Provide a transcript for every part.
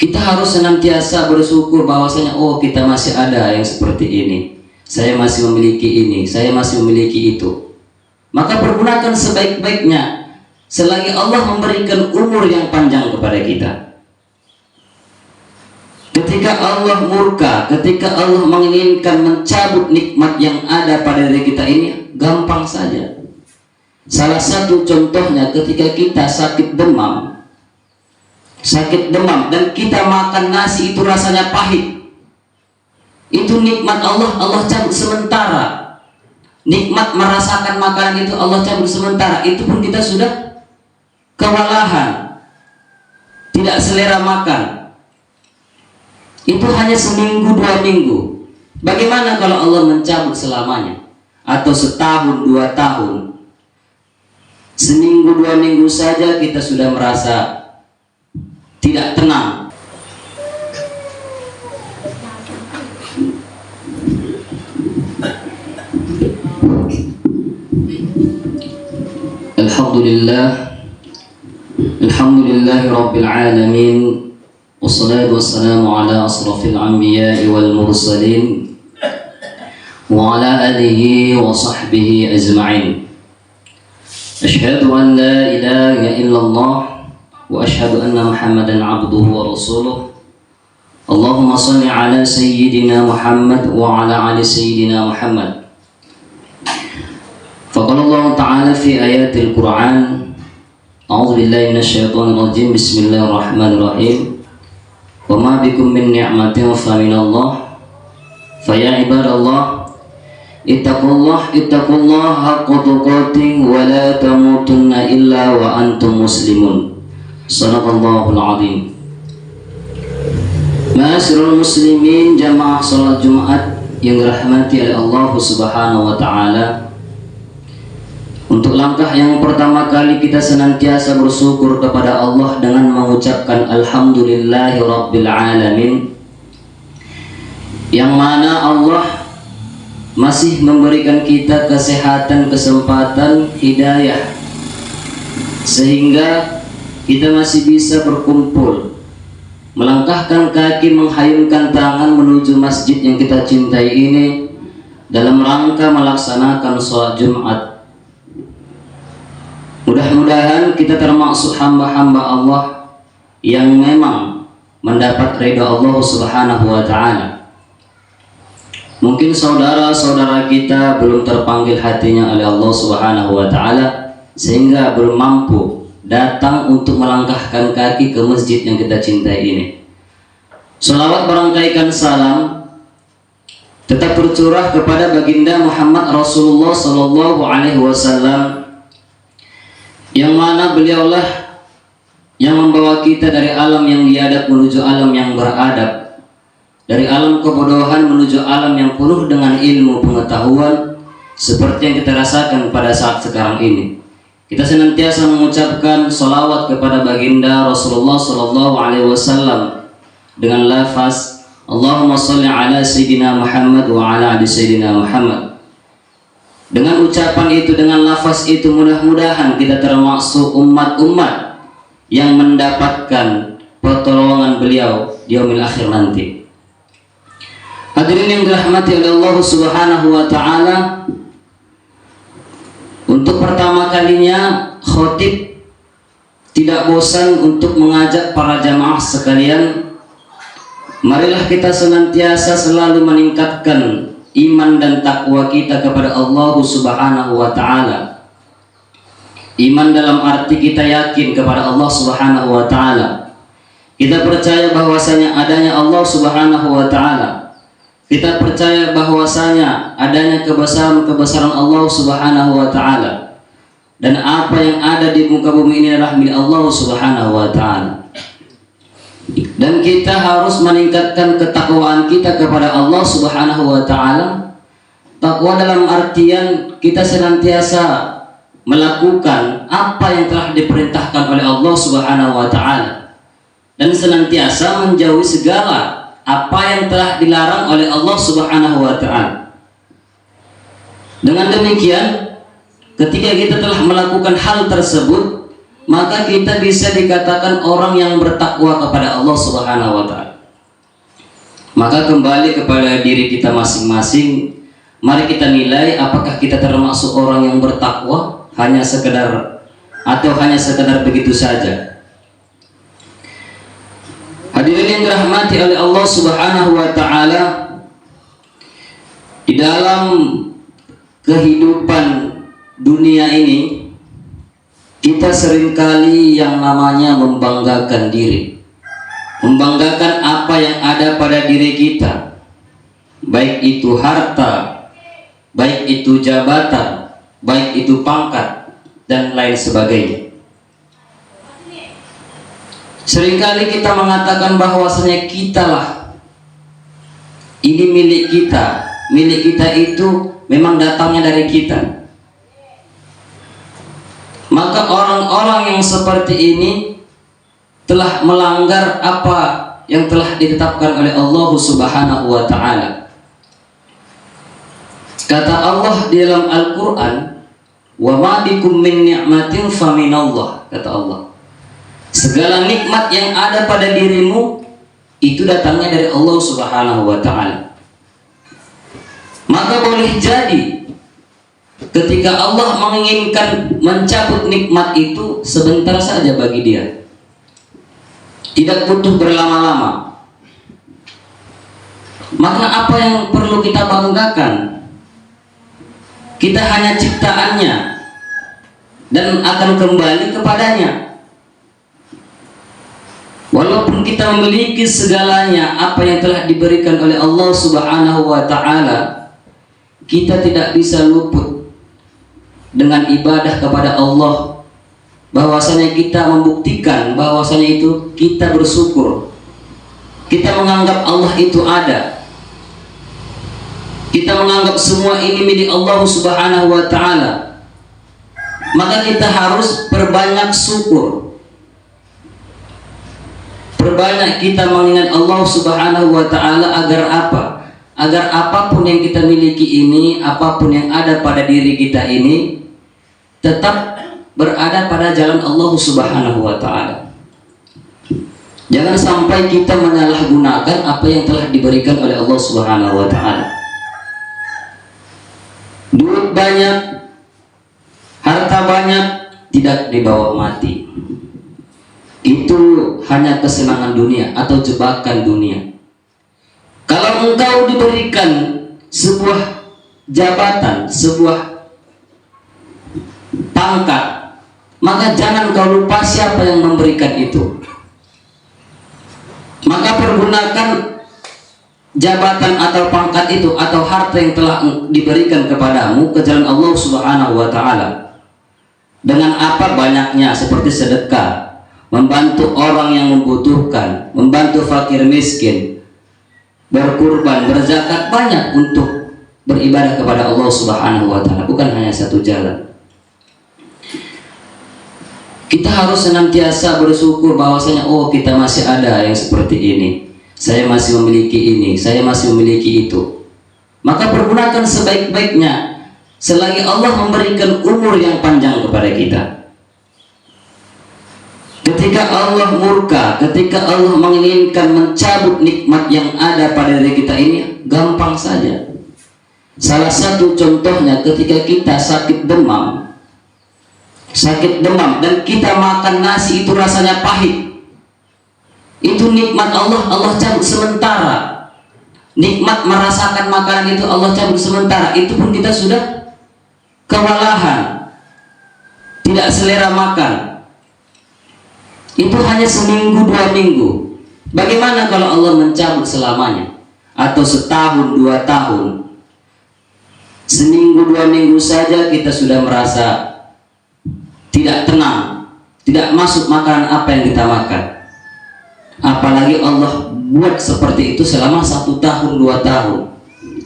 Kita harus senantiasa bersyukur bahwasanya oh kita masih ada yang seperti ini. Saya masih memiliki ini, saya masih memiliki itu. Maka pergunakan sebaik-baiknya selagi Allah memberikan umur yang panjang kepada kita. Ketika Allah murka, ketika Allah menginginkan mencabut nikmat yang ada pada diri kita ini, gampang saja. Salah satu contohnya ketika kita sakit demam dan kita makan nasi itu rasanya pahit. Itu nikmat Allah cabut sementara. Nikmat merasakan makanan itu Allah cabut sementara. Itu pun kita sudah kewalahan, tidak selera makan. Itu hanya seminggu 2 minggu. Bagaimana kalau Allah mencabut selamanya? Atau setahun 2 tahun? Seminggu 2 minggu saja kita sudah merasa tidak tenang. Alhamdulillahi Rabbil Alamin. Wassalatu wassalamu ala asrafil anbiya'i wal mursalin wa ala alihi wa sahbihi ajma'in. Asyhadu an la ilaha illallah wa asyhadu anna Muhammadan abduhu wa rasuluh. Allahumma salli ala sayyidina Muhammad wa ala ali sayyidina Muhammad. Faqala Allah Ta'ala fi ayatil Qur'an, a'udzu billahi minasyaitonir rajim, bismillahirrahmanirrahim. Wa ma bikum min ni'matin fa minallah. Fa ya ibadallah ittaqullah haqqa tuqatih wa la tamutunna illa wa antum muslimun. Shadaqallahul azim. Ma'asyiral muslimin, jamaah salat Jumat yang dirahmati oleh Allah Subhanahu wa taala. Untuk langkah yang pertama kali kita senantiasa bersyukur kepada Allah dengan mengucapkan alhamdulillahi rabbil alamin, yang mana Allah masih memberikan kita kesehatan, kesempatan, hidayah, sehingga kita masih bisa berkumpul, melangkahkan kaki, menghayunkan tangan menuju masjid yang kita cintai ini dalam rangka melaksanakan sholat Jumat. Mudah-mudahan kita termasuk hamba-hamba Allah yang memang mendapat ridha Allah Subhanahu wa ta'ala. Mungkin saudara-saudara kita belum terpanggil hatinya oleh Allah Subhanahu wa ta'ala sehingga belum mampu datang untuk melangkahkan kaki ke masjid yang kita cintai ini. Salawat barangkaikan salam tetap tercurah kepada baginda Muhammad Rasulullah sallallahu alaihi wasallam, yang mana beliaulah yang membawa kita dari alam yang biadab menuju alam yang beradab, dari alam kebodohan menuju alam yang penuh dengan ilmu pengetahuan, seperti yang kita rasakan pada saat sekarang ini. Kita senantiasa mengucapkan salawat kepada baginda Rasulullah sallallahu alaihi wasallam dengan lafaz Allahumma shalli ala sayyidina Muhammad wa ala ali sayyidina Muhammad. Dengan ucapan itu, dengan lafaz itu, mudah-mudahan kita termasuk umat-umat yang mendapatkan pertolongan beliau di yaumil akhir nanti. Hadirin yang dirahmati oleh Allah Subhanahu wa ta'ala, untuk pertama kalinya khotib tidak bosan untuk mengajak para jamaah sekalian, marilah kita senantiasa selalu meningkatkan iman dan takwa kita kepada Allah Subhanahu wa ta'ala. Iman dalam arti kita yakin kepada Allah Subhanahu wa ta'ala. Kita percaya bahwasanya adanya Allah Subhanahu wa ta'ala. Kita percaya bahwasanya adanya kebesaran Allah Subhanahu wa ta'ala. Dan apa yang ada di muka bumi ini adalah milik Allah Subhanahu wa ta'ala. Dan kita harus meningkatkan ketakwaan kita kepada Allah Subhanahu wa ta'ala. Takwa dalam artian kita senantiasa melakukan apa yang telah diperintahkan oleh Allah Subhanahu wa ta'ala, dan senantiasa menjauhi segala apa yang telah dilarang oleh Allah Subhanahu wa ta'ala. Dengan demikian, ketika kita telah melakukan hal tersebut, maka kita bisa dikatakan orang yang bertakwa kepada Allah Subhanahu wa taala. Maka kembali kepada diri kita masing-masing, mari kita nilai apakah kita termasuk orang yang bertakwa hanya sekedar begitu saja. Hadirin yang dirahmati oleh Allah Subhanahu wa taala, di dalam kehidupan dunia ini kita seringkali yang namanya membanggakan diri, membanggakan apa yang ada pada diri kita, baik itu harta, baik itu jabatan, baik itu pangkat, dan lain sebagainya. Seringkali kita mengatakan bahwasanya kitalah, ini milik kita. Milik kita itu memang datangnya dari kita. Maka orang-orang yang seperti ini telah melanggar apa yang telah ditetapkan oleh Allah Subhanahu wa taala. Kata Allah di dalam Al-Qur'an, "Wa ma bikum min ni'matin faminallah," kata Allah. Segala nikmat yang ada pada dirimu itu datangnya dari Allah Subhanahu wa taala. Maka boleh jadi ketika Allah menginginkan mencabut nikmat itu sebentar saja bagi dia, tidak butuh berlama-lama. Maka apa yang perlu kita banggakan? Kita hanya ciptaannya dan akan kembali kepadanya. Walaupun kita memiliki segalanya apa yang telah diberikan oleh Allah Subhanahu wa taala, kita tidak bisa luput dengan ibadah kepada Allah, bahwasanya kita membuktikan bahwasanya itu kita bersyukur, kita menganggap Allah itu ada, kita menganggap semua ini milik Allah Subhanahu wa taala. Maka kita harus perbanyak syukur, perbanyak kita mengingat Allah Subhanahu wa taala agar apa? Agar apapun yang kita miliki ini, apapun yang ada pada diri kita ini tetap berada pada jalan Allah Subhanahu wa taala. Jangan sampai kita menyalahgunakan apa yang telah diberikan oleh Allah Subhanahu wa taala. Duit banyak, harta banyak, tidak dibawa mati. Itu hanya kesenangan dunia atau jebakan dunia. Kalau engkau diberikan sebuah jabatan, sebuah pangkat, maka jangan kau lupa siapa yang memberikan itu. Maka pergunakan jabatan atau pangkat itu atau harta yang telah diberikan kepadamu ke jalan Allah Subhanahu wa taala. Dengan apa banyaknya, seperti sedekah, membantu orang yang membutuhkan, membantu fakir miskin, berkurban, berzakat, banyak untuk beribadah kepada Allah Subhanahu wa taala, bukan hanya satu jalan. Kita harus senantiasa bersyukur bahwasanya kita masih ada yang seperti ini. Saya masih memiliki ini, saya masih memiliki itu. Maka pergunakan sebaik-baiknya selagi Allah memberikan umur yang panjang kepada kita. Ketika Allah murka, ketika Allah menginginkan mencabut nikmat yang ada pada diri kita ini, gampang saja. Salah satu contohnya ketika kita sakit demam dan kita makan nasi itu rasanya pahit, itu nikmat Allah cabut sementara. Nikmat merasakan makanan itu Allah cabut sementara, itu pun kita sudah kewalahan, tidak selera makan. Itu hanya seminggu, 2 minggu. Bagaimana kalau Allah mencabut selamanya? Atau setahun, 2 tahun? Seminggu, 2 minggu saja kita sudah merasa tidak tenang, tidak masuk makanan apa yang kita makan. Apalagi Allah buat seperti itu selama 1 tahun, 2 tahun.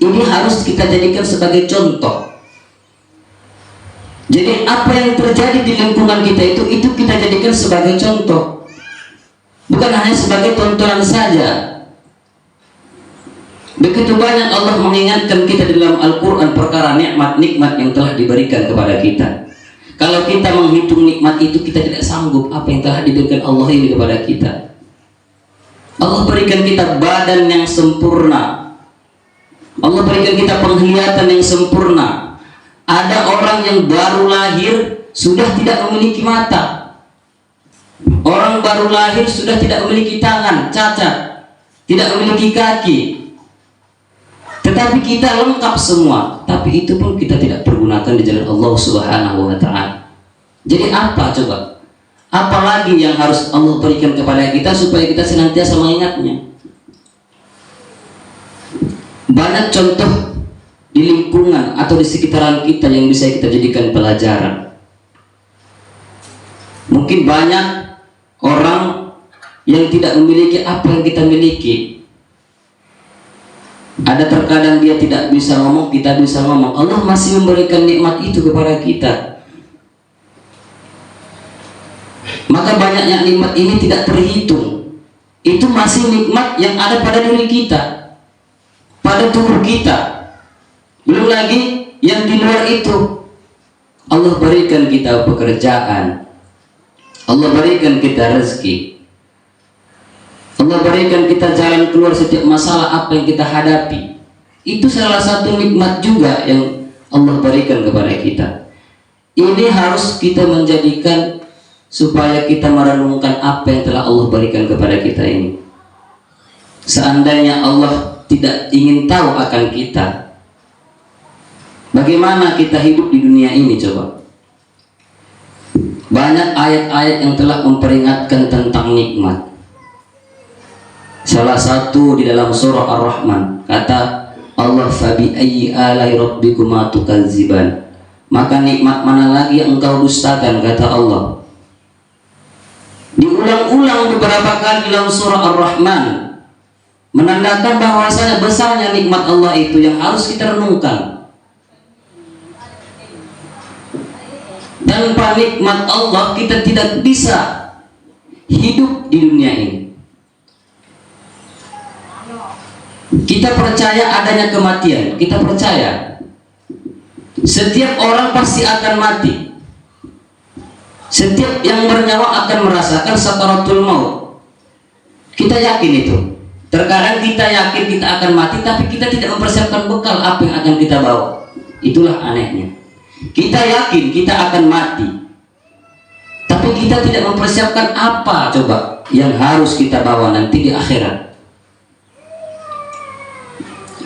Ini harus kita jadikan sebagai contoh. Jadi apa yang terjadi di lingkungan kita itu kita jadikan sebagai contoh, bukan hanya sebagai tontonan saja. Begitu banyak Allah mengingatkan kita di dalam Al-Quran perkara nikmat-nikmat yang telah diberikan kepada kita. Kalau kita menghitung nikmat itu, kita tidak sanggup apa yang telah diberikan Allah ini kepada kita. Allah berikan kita badan yang sempurna, Allah berikan kita penglihatan yang sempurna. Ada orang yang baru lahir sudah tidak memiliki mata, orang baru lahir sudah tidak memiliki tangan, cacat, tidak memiliki kaki. Tetapi kita lengkap semua, tapi itu pun kita tidak pergunakan di jalan Allah Subhanahu wa Ta'ala. Jadi apa coba? Apalagi yang harus Allah berikan kepada kita supaya kita senantiasa mengingatnya? Banyak contoh di lingkungan atau di sekitaran kita yang bisa kita jadikan pelajaran. Mungkin banyak orang yang tidak memiliki apa yang kita miliki. Ada terkadang dia tidak bisa ngomong, kita bisa ngomong. Allah masih memberikan nikmat itu kepada kita. Maka banyaknya nikmat ini tidak terhitung. Itu masih nikmat yang ada pada diri kita, pada tubuh kita. Belum lagi yang di luar itu. Allah berikan kita pekerjaan, Allah berikan kita rezeki, Allah berikan kita jalan keluar setiap masalah apa yang kita hadapi. Itu salah satu nikmat juga yang Allah berikan kepada kita. Ini harus kita menjadikan supaya kita merenungkan apa yang telah Allah berikan kepada kita ini. Seandainya Allah tidak ingin tahu akan kita, bagaimana kita hidup di dunia ini coba? Banyak ayat-ayat yang telah memperingatkan tentang nikmat. Salah satu di dalam surah Ar-Rahman, kata Allah, fabi ayyi alai rabbikuma tukadziban. Maka nikmat mana lagi yang engkau dustakan, kata Allah. Diulang-ulang beberapa kali dalam surah Ar-Rahman, menandakan bahwasanya besarnya nikmat Allah itu yang harus kita renungkan. Tanpa nikmat Allah kita tidak bisa hidup di dunia ini. Kita percaya adanya kematian, kita percaya setiap orang pasti akan mati. Setiap yang bernyawa akan merasakan sakaratul maut. Kita yakin itu. Terkadang kita yakin kita akan mati, tapi kita tidak mempersiapkan bekal apa yang akan kita bawa. Itulah anehnya. Kita yakin kita akan mati, tapi kita tidak mempersiapkan apa coba yang harus kita bawa nanti di akhirat.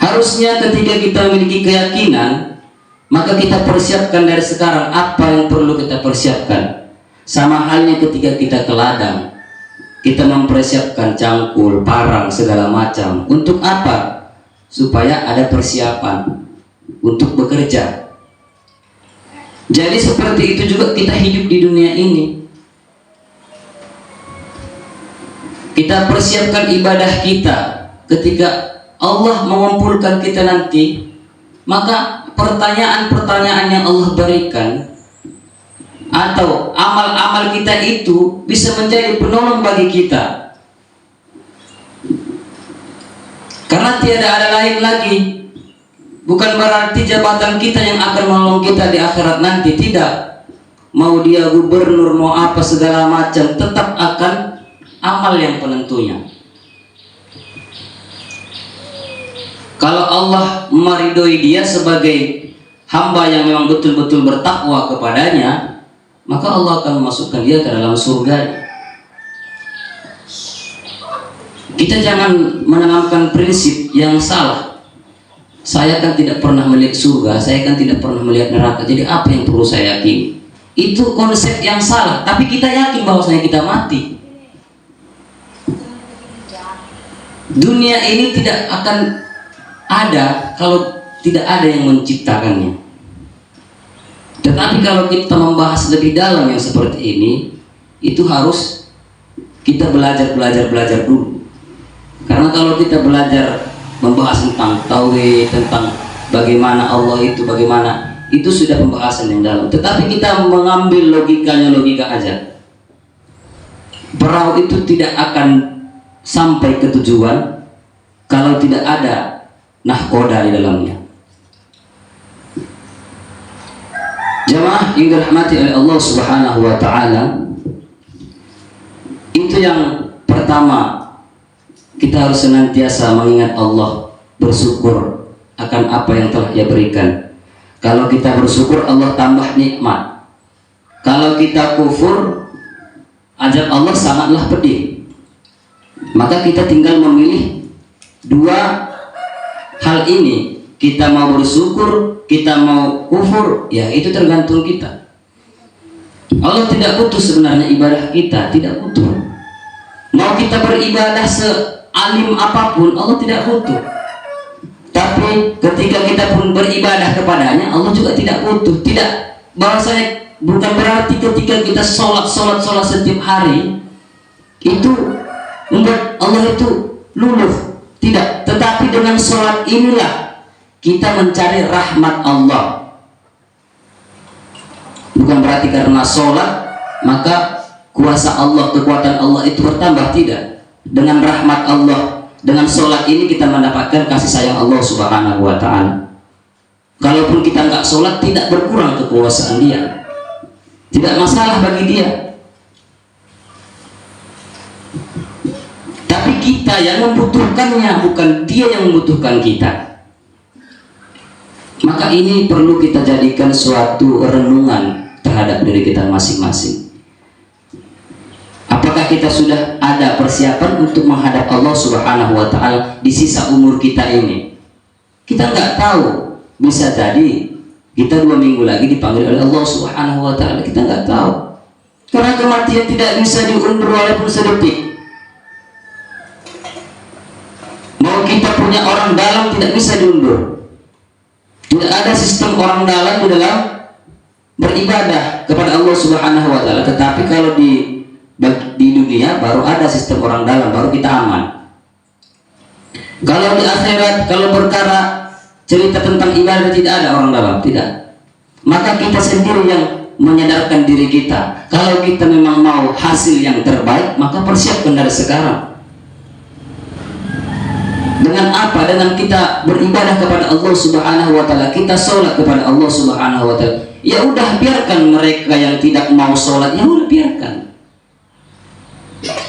Harusnya ketika kita memiliki keyakinan, maka kita persiapkan dari sekarang apa yang perlu kita persiapkan. Sama halnya ketika kita ke ladang, kita mempersiapkan cangkul, parang, segala macam. Untuk apa? Supaya ada persiapan untuk bekerja. Jadi seperti itu juga kita hidup di dunia ini. Kita persiapkan ibadah kita. Ketika Allah mengumpulkan kita nanti, maka pertanyaan-pertanyaan yang Allah berikan atau amal-amal kita itu bisa menjadi penolong bagi kita. Karena tiada ada lain lagi. Bukan berarti jabatan kita yang akan menolong kita di akhirat nanti, tidak. Mau dia gubernur, mau apa segala macam, tetap akan amal yang penentunya. Kalau Allah meridhoi dia sebagai hamba yang memang betul-betul bertakwa kepadanya, maka Allah akan memasukkan dia ke dalam surga. Kita jangan menanamkan prinsip yang salah. Saya kan tidak pernah melihat surga, saya kan tidak pernah melihat neraka, jadi apa yang perlu saya yakini? Itu konsep yang salah. Tapi kita yakin bahwasanya kita mati. Dunia ini tidak akan ada kalau tidak ada yang menciptakannya. Tetapi kalau kita membahas lebih dalam yang seperti ini, itu harus kita belajar dulu. Karena kalau kita belajar membahas tentang tauhid, tentang bagaimana Allah itu, bagaimana, itu sudah pembahasan yang dalam. Tetapi kita mengambil logika aja. Perahu itu tidak akan sampai ke tujuan kalau tidak nahkoda di dalamnya. Jamaah Jemaah yang dirahmati oleh Allah Subhanahu wa taala, itu yang pertama, kita harus senantiasa mengingat Allah, bersyukur akan apa yang telah Dia berikan. Kalau kita bersyukur, Allah tambah nikmat. Kalau kita kufur, azab Allah sangatlah pedih. Maka kita tinggal memilih dua hal ini. Kita mau bersyukur, kita mau kufur, ya itu tergantung kita. Allah tidak butuh sebenarnya ibadah kita, tidak butuh. Mau kita beribadah sealim apapun, Allah tidak butuh. Tapi ketika kita pun beribadah kepadanya, Allah juga tidak butuh. Tidak, bahwasanya bukan berarti ketika kita sholat setiap hari itu membuat Allah itu luluh. Tidak, tetapi dengan sholat inilah kita mencari rahmat Allah. Bukan berarti karena sholat maka kuasa Allah, kekuatan Allah itu bertambah, tidak. Dengan rahmat Allah, dengan sholat ini kita mendapatkan kasih sayang Allah Subhanahu wa ta'ala. Kalaupun kita nggak sholat, tidak berkurang kekuasaan Dia, tidak masalah bagi Dia. Tapi kita yang membutuhkannya, bukan Dia yang membutuhkan kita. Maka ini perlu kita jadikan suatu renungan terhadap diri kita masing-masing. Apakah kita sudah ada persiapan untuk menghadap Allah Subhanahu wa ta'ala di sisa umur kita ini? Kita nggak tahu, bisa jadi kita 2 minggu lagi dipanggil oleh Allah Subhanahu wa ta'ala, kita nggak tahu. Karena kematian tidak bisa diundur walaupun sedetik. Mau kita punya orang dalam tidak bisa diundur. Tidak ada sistem orang dalam di dalam beribadah kepada Allah Subhanahu wa ta'ala. Tetapi kalau di dunia baru ada sistem orang dalam, baru kita aman. Kalau di akhirat, kalau perkara cerita tentang ibadah tidak ada orang dalam, tidak. Maka kita sendiri yang menyadarkan diri kita. Kalau kita memang mau hasil yang terbaik, maka persiapkan dari sekarang. Dengan apa? Dengan kita beribadah kepada Allah Subhanahu wa ta'ala, kita sholat kepada Allah Subhanahu wa ta'ala. Ya udah, biarkan mereka yang tidak mau sholat, ya udah biarkan.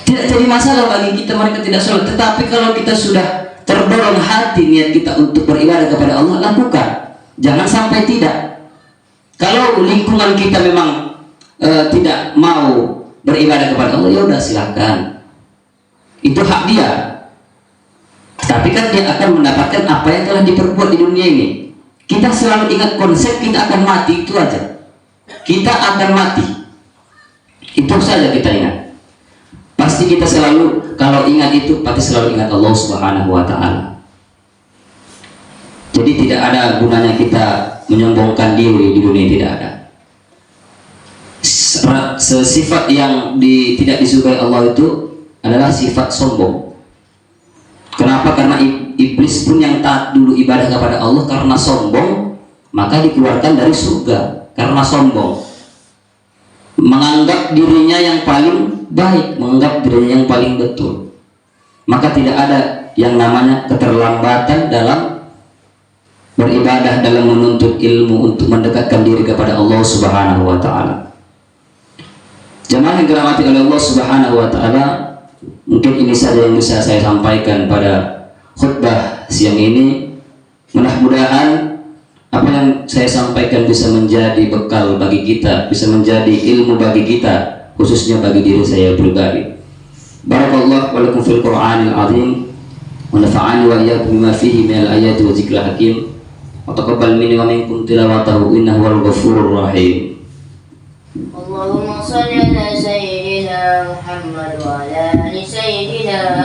Tidak jadi masalah bagi kita mereka tidak sholat. Tetapi kalau kita sudah terdorong hati niat kita untuk beribadah kepada Allah, lakukan. Jangan sampai tidak. Kalau lingkungan kita memang tidak mau beribadah kepada Allah, ya udah silakan. Itu hak dia. Tapi kan dia akan mendapatkan apa yang telah diperbuat di dunia ini. Kita selalu ingat konsep kita akan mati, itu aja. Kita akan mati. Itu saja kita ingat. Pasti kita selalu, kalau ingat itu, pasti selalu ingat Allah Subhanahu wa ta'ala. Jadi tidak ada gunanya kita menyombongkan diri di dunia, tidak ada. Sifat yang tidak disukai Allah itu adalah sifat sombong. Kenapa? Karena iblis pun yang taat dulu ibadah kepada Allah karena sombong, maka dikeluarkan dari surga karena sombong. Menganggap dirinya yang paling baik, menganggap dirinya yang paling betul. Maka tidak ada yang namanya keterlambatan dalam beribadah, dalam menuntut ilmu untuk mendekatkan diri kepada Allah Subhanahu wa ta'ala. Jemaah yang dirahmati oleh Allah Subhanahu wa ta'ala, mungkin ini saja yang bisa saya sampaikan pada khutbah siang ini. Mudah-mudahan apa yang saya sampaikan bisa menjadi bekal bagi kita, bisa menjadi ilmu bagi kita, khususnya bagi diri saya pribadi. Barakallahu wa lakum fil Qur'anil azim wa nafa'ani wa iyyakum bima fihi minal ayati wa zikril hakim wa taqabbal minni wa minkum tilawatahu innahu wal ghafurur rahim. Allahumma shalli ala sayyidina Muhammad wa ala ali sayyidina